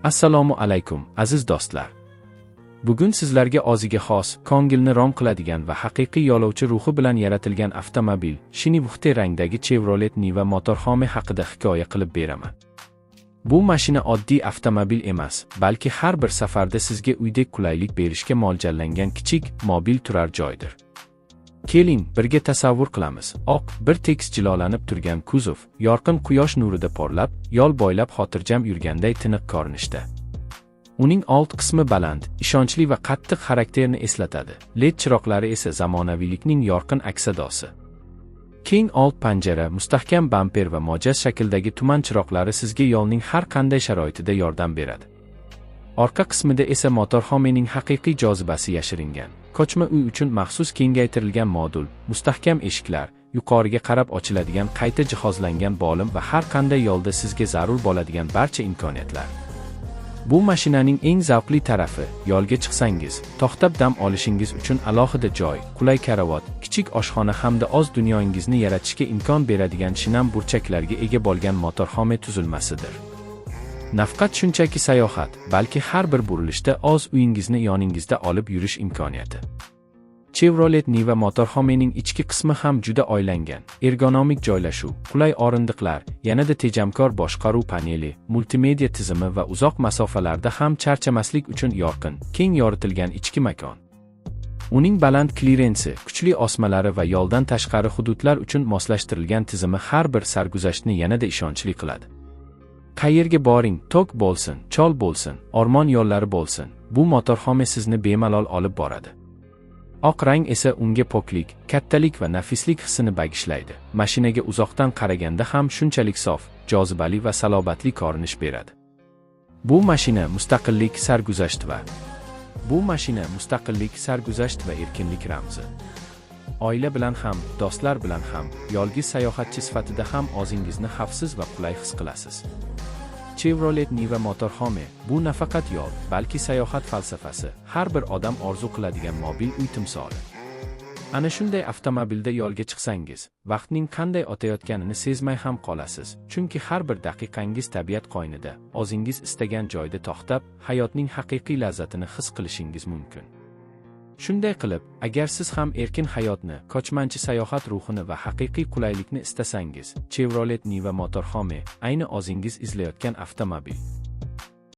Assalomu alaykum, aziz do'stlar. Bugun sizlarga o'ziga xos, ko'ngilni rom qiladigan va haqiqiy yo'lovchi ruhi bilan yaratilgan avtomobil, shinibux rangdagi Chevrolet Niva motorhome haqida hikoya qilib beraman. Bu mashina oddiy avtomobil emas, balki har bir safarda sizga uydek qulaylik berishga mo'ljallangan kichik, mobil turar joydir. Keling, birga tasavvur qilamiz. Oq, bir tekis jilolanib turgan kuzov, yorqin quyosh nurida porlab, yo'l bo'ylab xotirjam yurganday tiniq ko'rinishda. Uning old qismi baland, ishonchli va qattiq xarakterni eslatadi. LED chiroqlari esa zamonaviylikning yorqin aks-sadosi. Keng old panjara, mustahkam bamper va mo'jaz shakldagi tuman chiroqlari sizga yo'lning har qanday sharoitida yordam beradi. Orqa qismida esa motorhomening haqiqiy jozibasi yashiringan. Ko'chma uy uchun maxsus kengaytirilgan modul, mustahkam eshiklar, yuqoriga qarab ochiladigan qayta jihozlangan bo'lim va har qanday yo'lda sizga zarur bo'ladigan barcha imkoniyatlar. Bu mashinaning eng zavqli tarafi, yo'lga chiqsangiz, to'xtab dam olishingiz uchun alohida joy, qulay karavot, kichik oshxona hamda o'z dunyoingizni yaratishga imkon beradigan shinam burchaklarga ega bo'lgan motorhome tuzilmasidir. Nafaqat shunchaki sayohat, balki har bir burilishda o'z uyingizni yoningizda olib yurish imkoniyati. Chevrolet Niva motorhomening ichki qismi ham juda oylangan. Ergonomik joylashuv, qulay o'rindiqlar, yanada tejamkor boshqaruv paneli, multimedia tizimi va uzoq masofalarda ham charchamaslik uchun yorqin, keng yoritilgan ichki makon. Uning baland klirensi, kuchli osmalari va yo'ldan tashqari hududlar uchun moslashtirilgan tizimi har bir sarguzashtni yanada ishonchli qiladi. Qayerga boring, tok bo'lsin, chol bo'lsin, o'rmon yo'llari bo'lsin, bu motorhome sizni bemalol olib boradi. Oq rang esa unga poklik, kattalik va nafislik hissini bag'ishlaydi. Mashinaga uzoqdan qaraganda ham shunchalik sof, jozibali va salobatli ko'rinish beradi. Bu mashina mustaqillik, sarguzasht va erkinlik ramzi. Oila bilan ham, do'stlar bilan ham, yolg'iz sayohatchi sifatida ham o'zingizni xavfsiz va qulay his qilasiz. Chevrolet Niva motorhome bu nafaqat yo'l, balki sayohat falsafasi, har bir odam orzu qiladigan mobil uy timsoli. Ana shunday avtomobilda yo'lga chiqsangiz, vaqtning qanday o'tayotganini sezmay ham qolasiz, chunki har bir daqiqangiz tabiat qo'ynida, o'zingiz istagan joyda to'xtab, hayotning haqiqiy lazzatini his qilishingiz mumkin. Shunday qilib, agar siz ham erkin hayotni, ko'chmanchi sayohat ruhini va haqiqiy qulaylikni istasangiz, Chevrolet Niva motorhome ayni o'zingiz izlayotgan avtomobil.